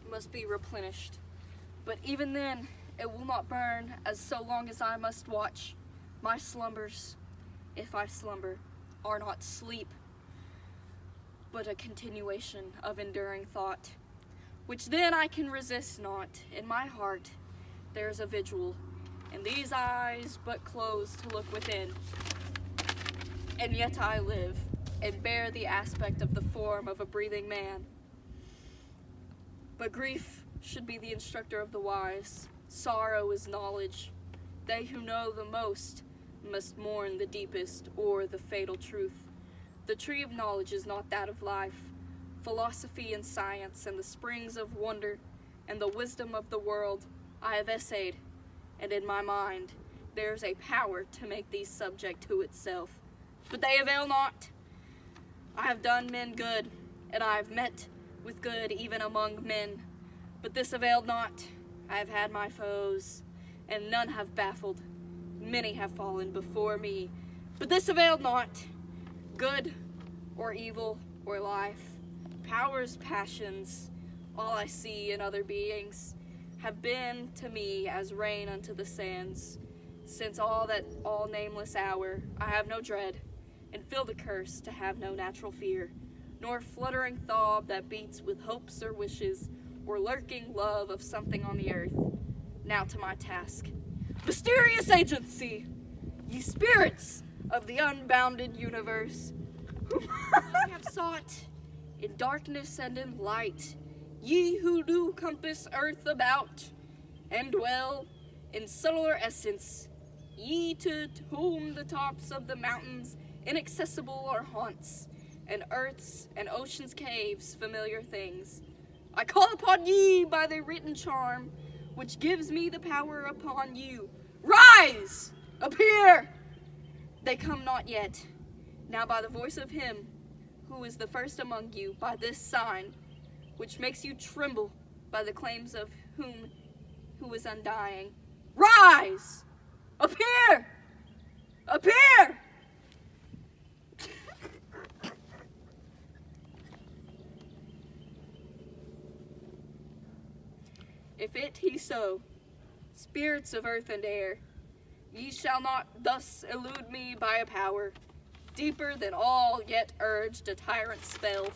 must be replenished. But even then, it will not burn, as so long as I must watch. My slumbers, if I slumber, are not sleep, but a continuation of enduring thought, which then I can resist not. In my heart there is a vigil, and these eyes but close to look within. And yet I live, and bear the aspect of the form of a breathing man. But grief should be the instructor of the wise. Sorrow is knowledge. They who know the most must mourn the deepest or the fatal truth. The tree of knowledge is not that of life. Philosophy and science and the springs of wonder and the wisdom of the world I have essayed, and in my mind there is a power to make these subject to itself. But they avail not. I have done men good, and I have met with good even among men, but this availed not. I have had my foes, and none have baffled. Many have fallen before me, but this availed not. Good or evil or life, powers, passions, all I see in other beings, have been to me as rain unto the sands. Since all nameless hour, I have no dread, and feel the curse to have no natural fear, nor fluttering throb that beats with hopes or wishes, or lurking love of something on the earth. Now to my task. Mysterious agency, ye spirits of the unbounded universe, whom I have sought in darkness and in light, ye who do compass earth about, and dwell in subtler essence, ye to whom the tops of the mountains inaccessible are haunts, and earth's and ocean's caves familiar things. I call upon ye by the written charm, which gives me the power upon you. Rise! Appear! They come not yet. Now by the voice of him who is the first among you, by this sign, which makes you tremble by the claims of who is undying. Rise! Appear! Appear! If it he so, spirits of earth and air, ye shall not thus elude me by a power deeper than all yet urged a tyrant's spell,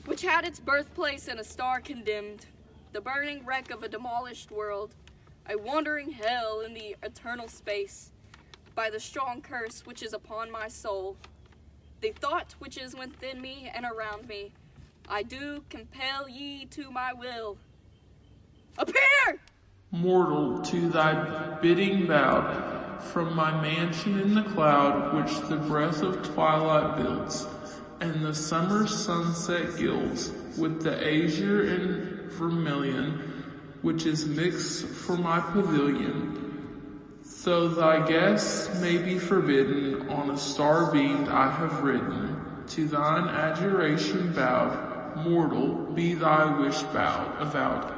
which had its birthplace in a star condemned, the burning wreck of a demolished world, a wandering hell in the eternal space, by the strong curse which is upon my soul, the thought which is within me and around me, I do compel ye to my will. Appear! Mortal, to thy bidding bowed, from my mansion in the cloud which the breath of twilight builds, and the summer sunset gilds, with the azure and vermilion, which is mixed for my pavilion. Though thy guests may be forbidden, on a star beamed I have ridden, to thine adjuration bowed, mortal, be thy wish avowed.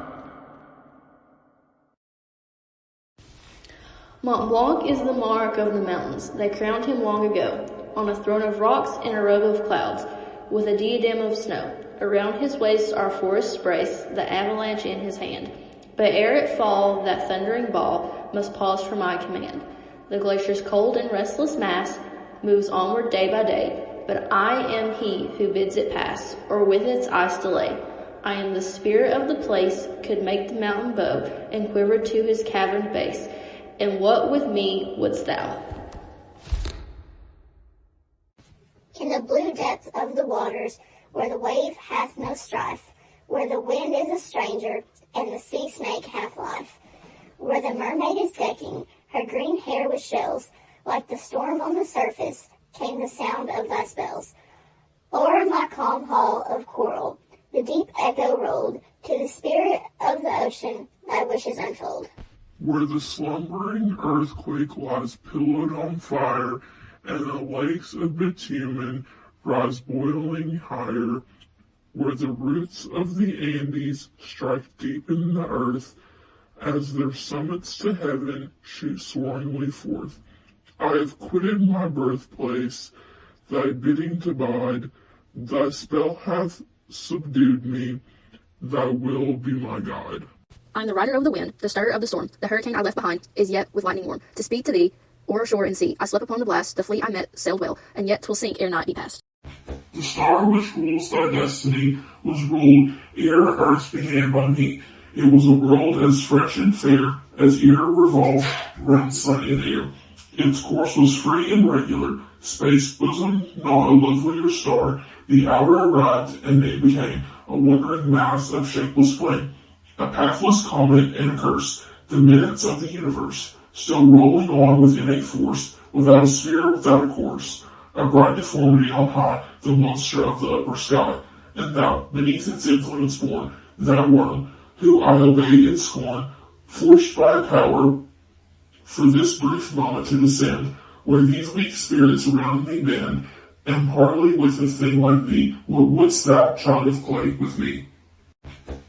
Mont Blanc is the monarch of the mountains. They crowned him long ago, on a throne of rocks in a robe of clouds, with a diadem of snow. Around his waist our forests brace, the avalanche in his hand. But ere it fall, that thundering ball must pause for my command. The glacier's cold and restless mass moves onward day by day, but I am he who bids it pass, or with its ice delay. I am the spirit of the place, could make the mountain bow, and quiver to his caverned base. And what with me wouldst thou? In the blue depth of the waters, where the wave hath no strife, where the wind is a stranger, and the sea snake hath life, where the mermaid is decking her green hair with shells, like the storm on the surface, came the sound of thy spells. O'er my calm hall of coral, the deep echo rolled, to the spirit of the ocean thy wishes unfold. Where the slumbering earthquake lies pillowed on fire, and the lakes of bitumen rise boiling higher, where the roots of the Andes strike deep in the earth, as their summits to heaven shoot soaringly forth. I have quitted my birthplace, thy bidding to bide, thy spell hath subdued me. Thy will be my guide. I am the rider of the wind, the stirrer of the storm. The hurricane I left behind is yet with lightning warm. To speed to thee, o'er shore and sea, I slept upon the blast. The fleet I met sailed well, and yet 'twill sink ere night be past. The star which rules thy destiny was ruled ere earth began by me. It was a world as fresh and fair as ere revolved round sun and air. Its course was free and regular. Space bosom not a lovelier star. The hour arrived, and it became a wondering mass of shapeless flame. A pathless comet and a curse. The minutes of the universe, still rolling on with innate force, without a sphere, without a course. A bright deformity on high, the monster of the upper sky. And thou, beneath its influence born, that worm, who I obey in scorn, forced by a power for this brief moment to descend, where these weak spirits around me bend, and partly with a thing like thee, what wouldst thou, child of clay, with me?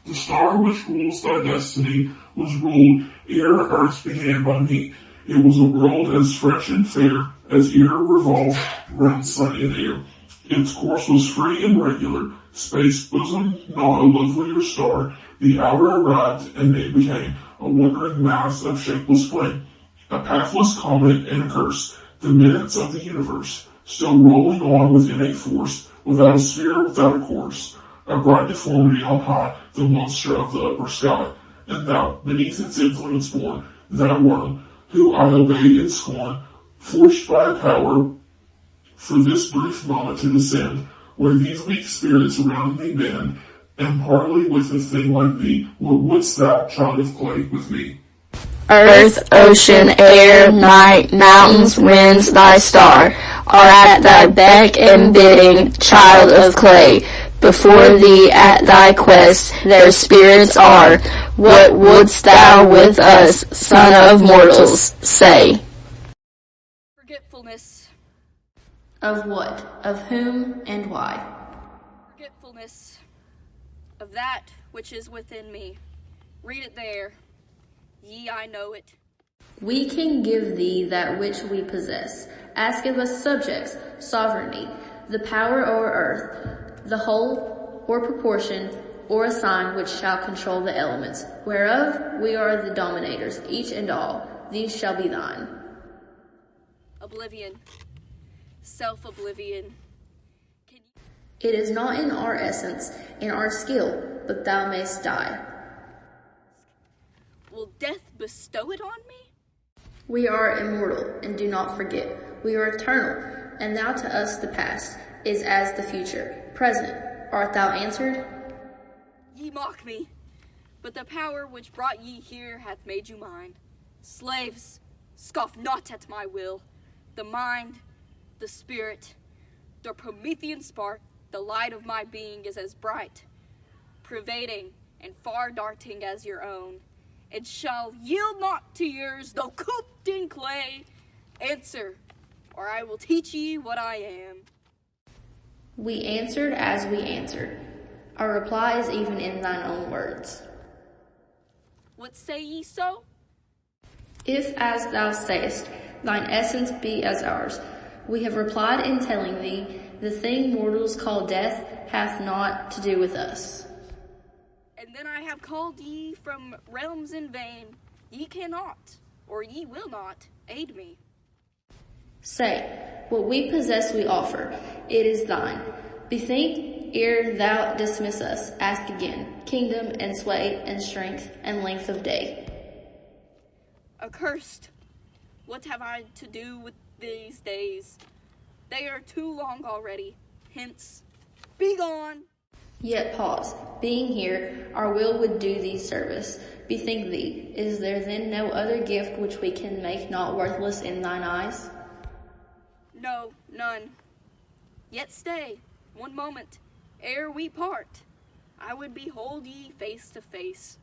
The star which rules thy destiny was ruled ere earth began by me. It was a world as fresh and fair as ere revolved round sun and air. Its course was free and regular. Space bosom not a lovelier star. The hour arrived, and it became a wondering mass of shapeless flame. A pathless comet and a curse. The minutes of the universe, still rolling on with innate force, without a sphere, without a course. A bright deformity on high, the monster of the upper sky. And thou, beneath its influence born, that worm, who I obey in scorn, forced by a power for this brief moment to descend, where these weak spirits around me bend, and partly with a thing like thee, what wouldst thou, child of clay, with me? Earth, ocean, air, night, mountains, winds, thy star, are at thy beck and bidding, child of clay. Before thee at thy quest their spirits are. What wouldst thou with us, son of mortals, say? Forgetfulness. Of what? Of whom and why? Forgetfulness of that which is within me. Read it there. Ye, I know it. We can give thee that which we possess. Ask of us subjects, sovereignty, the power o'er earth, the whole, or proportion, or a sign which shall control the elements, whereof we are the dominators, each and all. These shall be thine. Oblivion. Self-oblivion. It is not in our essence, in our skill, but thou mayst die. Will death bestow it on me? We are immortal, and do not forget. We are eternal, and thou to us the past is as the future. Present, art thou answered? Ye mock me, but the power which brought ye here hath made you mine. Slaves, scoff not at my will. The mind, the spirit, the Promethean spark, the light of my being is as bright, pervading and far darting as your own. It shall yield not to yours, though cooped in clay. Answer, or I will teach ye what I am. We answered as we answered. Our reply is even in thine own words. What say ye so? If, as thou sayest, thine essence be as ours, we have replied in telling thee, the thing mortals call death hath naught to do with us. And then I have called ye from realms in vain. Ye cannot, or ye will not, aid me. Say, what we possess we offer, it is thine. Bethink, ere thou dismiss us, ask again, kingdom and sway and strength and length of day. Accursed, what have I to do with these days? They are too long already. Hence, be gone. Yet pause. Being here, our will would do thee service. Bethink thee, is there then no other gift which we can make not worthless in thine eyes? No, none. Yet stay, one moment, ere we part. I would behold ye face to face.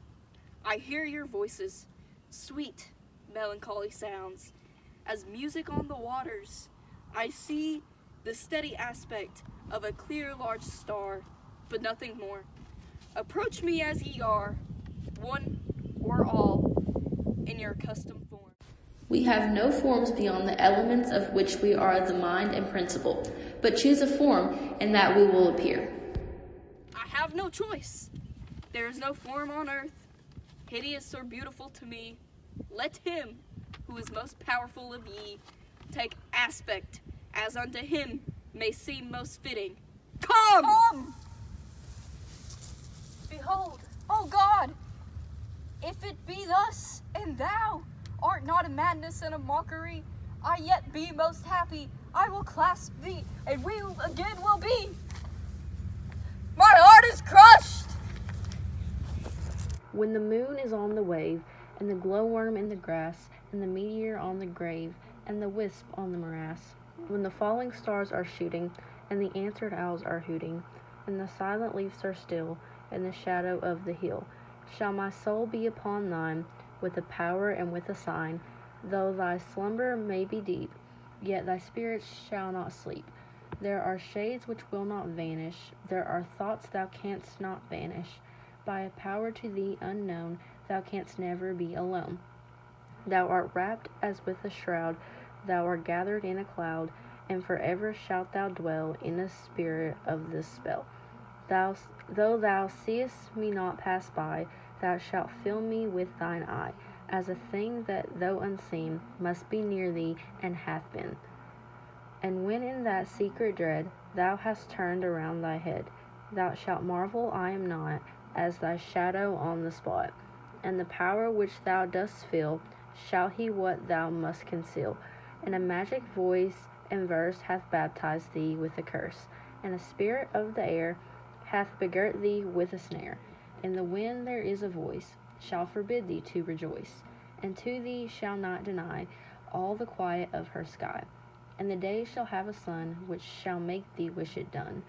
I hear your voices, sweet, melancholy sounds, as music on the waters. I see the steady aspect of a clear large star, but nothing more. Approach me as ye are, one or all, in your accustomed form. We have no forms beyond the elements of which we are the mind and principle, but choose a form, and that we will appear. I have no choice. There is no form on earth, hideous or beautiful to me. Let him, who is most powerful of ye, take aspect as unto him may seem most fitting. Come! Behold, O God, if it be thus, and thou art not a madness and a mockery, I yet be most happy. I will clasp thee, and we again will be. My heart is crushed! When the moon is on the wave, and the glowworm in the grass, and the meteor on the grave, and the wisp on the morass, when the falling stars are shooting, and the answered owls are hooting, and the silent leaves are still, in the shadow of the hill, shall my soul be upon thine, with a power and with a sign, though thy slumber may be deep, yet thy spirit shall not sleep. There are shades which will not vanish, there are thoughts thou canst not banish. By a power to thee unknown, thou canst never be alone. Thou art wrapped as with a shroud, thou art gathered in a cloud, and forever shalt thou dwell in the spirit of this spell. Though thou seest me not pass by, thou shalt fill me with thine eye, as a thing that, though unseen, must be near thee and hath been. And when in that secret dread thou hast turned around thy head, thou shalt marvel I am not, as thy shadow on the spot. And the power which thou dost feel, shall he what thou must conceal. And a magic voice and verse hath baptized thee with a curse, and a spirit of the air hath begirt thee with a snare. In the wind there is a voice, shall forbid thee to rejoice, and to thee shall not deny all the quiet of her sky. And the day shall have a sun, which shall make thee wish it done.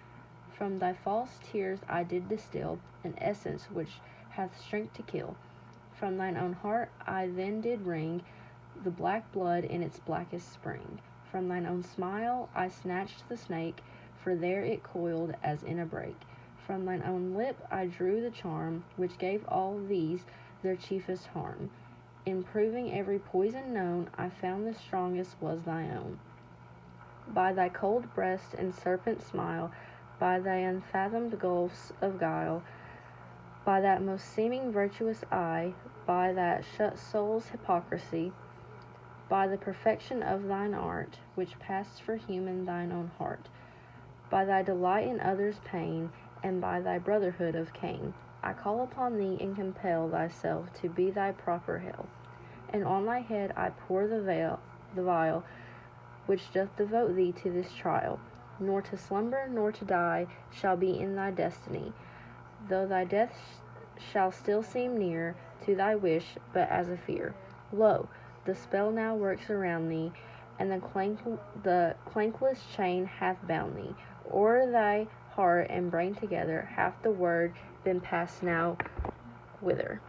From thy false tears I did distill an essence which hath strength to kill. From thine own heart I then did wring the black blood in its blackest spring. From thine own smile I snatched the snake, for there it coiled as in a brake. From thine own lip I drew the charm, which gave all these their chiefest harm. In proving every poison known, I found the strongest was thy own. By thy cold breast and serpent smile, by thy unfathomed gulfs of guile, by that most seeming virtuous eye, by that shut soul's hypocrisy, by the perfection of thine art, which passed for human thine own heart, by thy delight in others' pain, and by thy brotherhood of Cain, I call upon thee and compel thyself to be thy proper hell. And on thy head I pour the vial, which doth devote thee to this trial. Nor to slumber nor to die shall be in thy destiny, though thy death shall still seem near to thy wish but as a fear. Lo, the spell now works around thee, and the clankless chain hath bound thee. O'er thy heart and brain together hath the word been passed now whither.